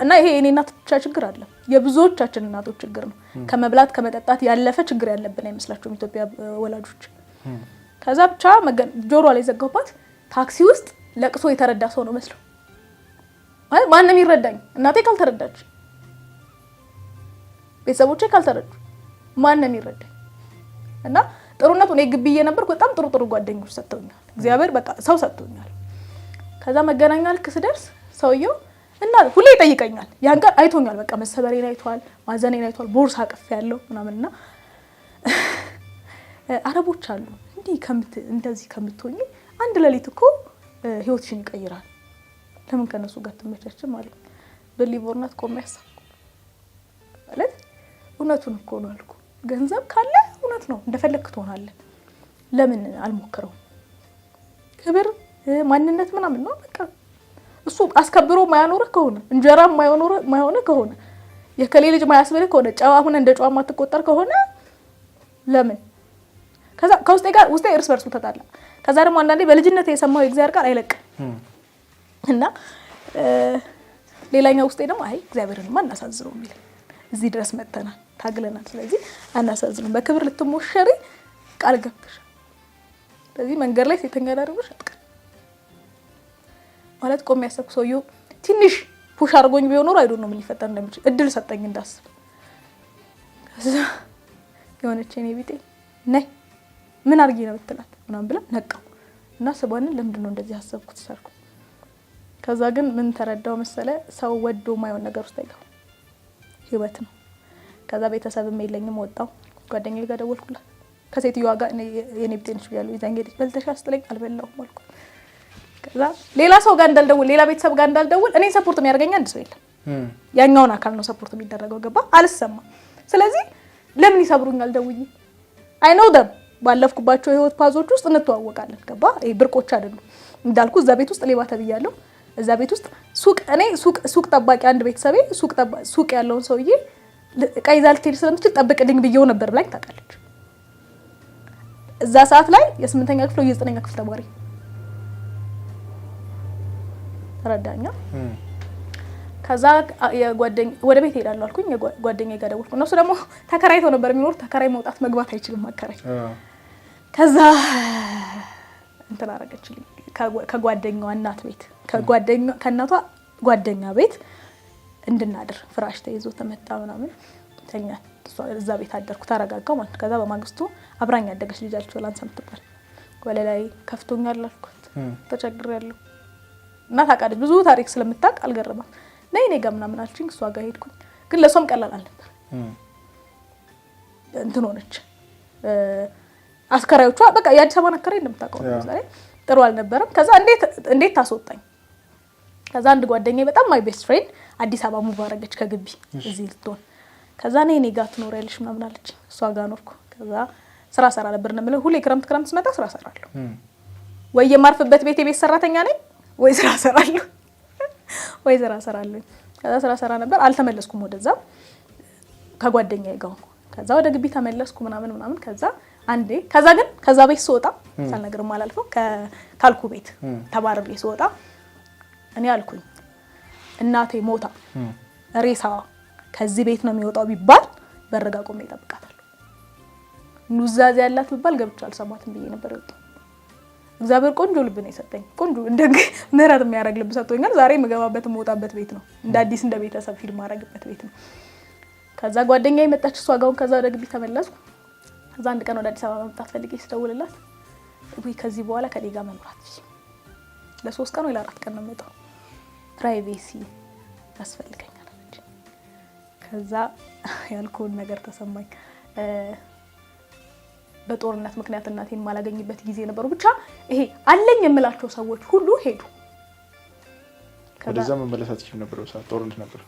እና ይሄ የኔ እናት ብቻ ችግር አይደለም የብዙዎቻችን እናቶች ችግር ነው ከመብላት ከመጠጣት ያለፈ ችግር ያለብን አይመስላችሁም ኢትዮጵያ ወላጆች ከዛ ብቻ ጆሮ ላይ ዘጋውባት ታክሲ ውስጥ ለቅሶ የተረዳ ሰው ነው መስሎ ማንንም ይረዳኝ እናቴ ካልተረዳች ቤተሰቦቼ ካልተረዱ ማንንም ይረዳኝ እና ጥሩነቱ ነው ግብዬ ነበር በጣም ጥሩ ጓደኞች ሰጥተውኛል እግዚአብሔር በቃ ሰው ሰጥቶኛል ከዛ መገናኛ ልክ ስደርስ ሰውየው እና ሁሌ ይጠይቀኛል ያን ቀን አይቶኛል በቃ መሰበሬን አይቷል ማዘኔን አይቷል ቦርሳ አቀፍ ያለው ምናምንና አረቦች አሉ እንደዚህ ከምትሆኚ አንድ ለሊት እኮ ህይወትሽን ይቀይራል ለምን ከነሱ ጋር ተመቻቸ ማለት በሊቦርናት ቆም ያሳብ ማለት እውነቱን እኮ ነው አልኩ ገንዘብ ካለ እውነት ነው እንደፈለክ ትሆናለህ ለምን አልሞከረው ክብር ማንነት ምናምን ነው በቃ እሱ አስከብሮ ማያኖር ከሆነ እንጀራ ማይሆነ ከሆነ የከሌ ልጅ ማያስበለ ከሆነ ጫዋ ሆነ እንደ ጫዋ ማትቆጠር ከሆነ ለምን ከዛ ከውስጤ ጋር ውስጤ እርስ በርሱ ተጣላ ከዛ ደግሞ አንዳንዴ በልጅነት የሰማው እግዚአብሔር ቃል አይለቅም እና ሌላኛው ውስጤ ደግሞ አይ እግዚአብሔርንማ እናሳዝነው የሚል እዚህ ድረስ መጥተናል ታግለናል ስለዚህ አናሳዝነው በክብር ልትሞሸሪ ቃል ገብተሽ ስለዚህ መንገድ ላይ ሴተኛ ዳርጎሽ አጥቀን ማለት ቆም ያሰብኩ ሰውዬው ትንሽ ፑሽ አርጎኝ ቢሆን ኖር አይዶን ነው ምን ሊፈጠር እንደሚችል እድል ሰጠኝ እንዳስብ ከዛ የሆነች እኔ ቢጤ ነይ ምን አርጊ ነው ብትላት ምናምን ብላ ነቃው እና ሰባን ለምንድን ነው እንደዚህ አሰብኩት ሳልኩ ከዛ ግን ምን ተረዳው መሰለ ሰው ወዶ ማይሆን ነገር ውስጥ አይገባ ህይወት ነው ከዛ ቤተሰብም የለኝም ወጣው ጓደኛዬ ጋር ደወልኩላት ከሴትዮዋ ጋር የኔ ቢጤንሽ ቢያለው ይዛኝ ሄደች በልተሽ አስጥለኝ አልበላሁም አልኩ ከዛ ሌላ ሰው ጋር እንዳልደውል ሌላ ቤተሰብ ጋር እንዳልደውል እኔ ሰፖርት የሚያደርገኝ አንድ ሰው የለም ያኛውን አካል ነው ሰፖርት የሚደረገው ገባ አልሰማ ስለዚህ ለምን ይሰብሩኛል ደውዬ አይ ኖ ደም ባለፍኩባቸው ህይወት ፓዞች ውስጥ እንተዋወቃለን ገባ ይሄ ብርቆች አይደሉም እንዳልኩ እዛ ቤት ውስጥ ሌባ ተብያለሁ እዛ ቤት ውስጥ ሱቅ ጠባቂ አንድ ቤተሰቤ ሱቅ ያለውን ሰውዬ ቀይዛል ትል ስለምትል ጠብቅልኝ ብየው ነበር ብላኝ ታውቃለች እዛ ሰዓት ላይ የ8ኛ ክፍል ወይ የ9ኛ ክፍል ተማሪ ተረዳኛ ከዛ ወደ ቤት ሄዳለሁ አልኩኝ ጓደኛዬ ጋር ደወልኩ ነው እሱ ደግሞ ተከራይቶ ነበር የሚኖር ተከራይ መውጣት መግባት አይችልም አከራይ ከዛ እንትን አረጋችልኝ ከጓደኛዋ እናት ቤት ከእናቷ ጓደኛ ቤት እንድናድር ፍራሽ ተይዞ ተመታ ምናምን ተኛ እዛ ቤት አደርኩ ተረጋጋው ማለት ከዛ በማግስቱ አብራኝ ያደገች ልጅ አለች ወላንሳ ምትባል ወለላይ ከፍቶኛል አልኩት ተቸግሬያለሁ እና ታውቃለች ብዙ ታሪክ ስለምታውቅ አልገረማም ነይ ጋር ምናምን አልችኝ እሷ ጋር ሄድኩኝ ግን ለሷም ቀላል አልነበር እንትን ሆነች አስከራዮቿ በቃ የአዲስ አበባ አከራይ እንደምታውቀው ለምሳሌ ጥሩ አልነበረም ከዛ እንዴት ታስወጣኝ ከዛ አንድ ጓደኛዬ በጣም ማይ ቤስት ፍሬንድ አዲስ አበባ ሙቭ አረገች ከግቢ እዚህ ልትሆን ከዛ እኔ ጋር ትኖሪያለሽ ምናምን አለች እሷ ጋር ኖርኩ ከዛ ስራ ሰራ ነበር ነው ማለት ሁሌ ክረምት ስመጣ ስራ ሰራለሁ ወይ የማርፍበት ቤት የቤት ሰራተኛ ነኝ ወይ ስራ ሰራለሁ ከዛ ስራ ሰራ ነበር አልተመለስኩም ወደዛ ከጓደኛዬ ጋር ከዛ ወደ ግቢ ተመለስኩ ምናምን ከዛ ቤት ስወጣ ሳልነግርም አላልፈው ካልኩ ቤት ተባረሬ ስወጣ እኔ አልኩኝ እናቴ ሞታ ሬሳዋ ከዚህ ቤት ነው የሚወጣው ቢባል በረጋ ቆሜ እጠብቃታለሁ ኑዛዜ ያላት ቢባል ገብቻ አልሰማትም ብዬ ነበር ወጣው እግዚአብሔር ቆንጆ ልብ ነው የሰጠኝ ቆንጆ እንደግ ምሕረት የሚያደርግ ልብ ሰጥቶኛል ዛሬ መገባበት ሞጣበት ቤት ነው እንደ አዲስ እንደ ቤተሰብ ፊልም ማረግበት ቤት ነው ከዛ ጓደኛዬ መጣች እሷ ጋር ከዛ ወደ ግቢ ተመለስኩ ከዛ አንድ ቀን ወደ አዲስ አበባ መምጣት ፈልጌ ስደውልላት ወይ ከዚህ በኋላ ከኔ ጋር መኖራት ለ3 ቀን ወይ ለ4 ቀን ነው መጣው ፕራይቬሲ ያስፈልገኛል አለች ከዛ ያልኩን ነገር ተሰማኝ በጦርነት ምክንያት እናቴን ማላገኝበት ጊዜ ነበሩ ብቻ ይሄ አለኝ የምላቸው ሰዎች ሁሉ ሄዱ ከዛ መመለሳት ይችላል ነበር ጦርነት ነበር